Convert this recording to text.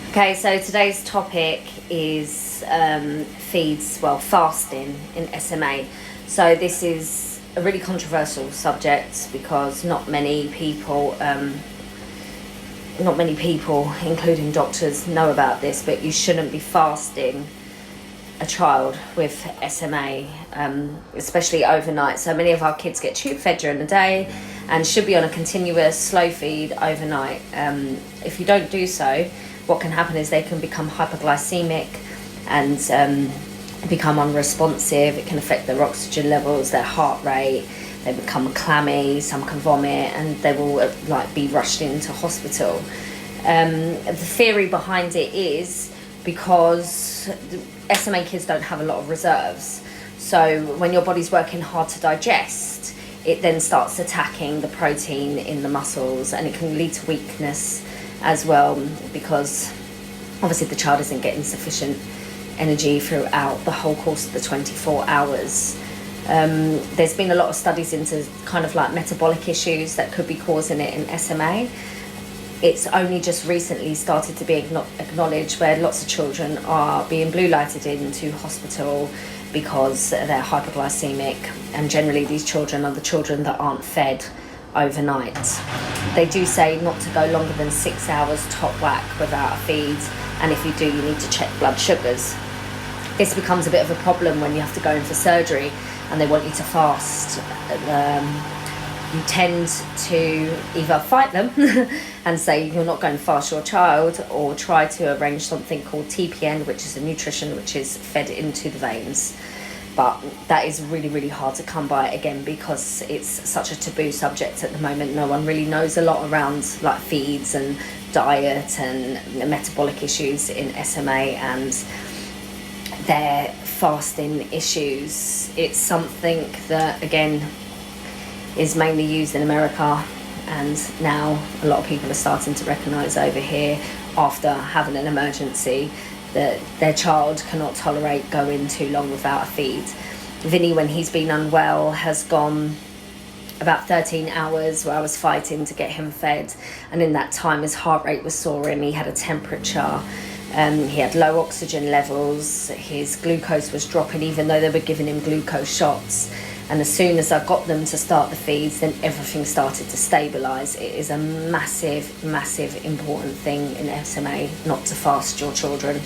Okay, so today's topic is fasting in SMA. So this is a really controversial subject because not many people, including doctors, know about this. But you shouldn't be fasting a child with SMA, especially overnight. So many of our kids get tube fed during the day and should be on a continuous slow feed overnight. If you don't do so, what can happen is they can become hypoglycemic and become unresponsive. It can affect their oxygen levels, their heart rate. They become clammy, some can vomit, and they will be rushed into hospital. The theory behind it is because SMA kids don't have a lot of reserves. So when your body's working hard to digest, it then starts attacking the protein in the muscles, and it can lead to weakness as well, because obviously the child isn't getting sufficient energy throughout the whole course of the 24 hours. There's been a lot of studies into metabolic issues that could be causing it in SMA. It's only just recently started to be acknowledged, where lots of children are being blue lighted into hospital because they're hypoglycemic, and generally these children are the children that aren't fed overnight. They do say not to go longer than 6 hours top whack without a feed, and if you do, you need to check blood sugars. This becomes a bit of a problem when you have to go in for surgery and they want you to fast. You tend to either fight them and say you're not going to fast your child, or try to arrange something called TPN, which is a nutrition which is fed into the veins. But that is really, really hard to come by, again, because it's such a taboo subject at the moment. No one really knows a lot around feeds and diet and metabolic issues in SMA and their fasting issues. It's something that, again, is mainly used in America, and now a lot of people are starting to recognise over here, after having an emergency, that their child cannot tolerate going too long without a feed. Vinny, when he's been unwell, has gone about 13 hours where I was fighting to get him fed, and in that time his heart rate was soaring, he had a temperature, he had low oxygen levels, his glucose was dropping even though they were giving him glucose shots. And as soon as I got them to start the feeds, then everything started to stabilise. It is a massive, massive important thing in SMA not to fast your children.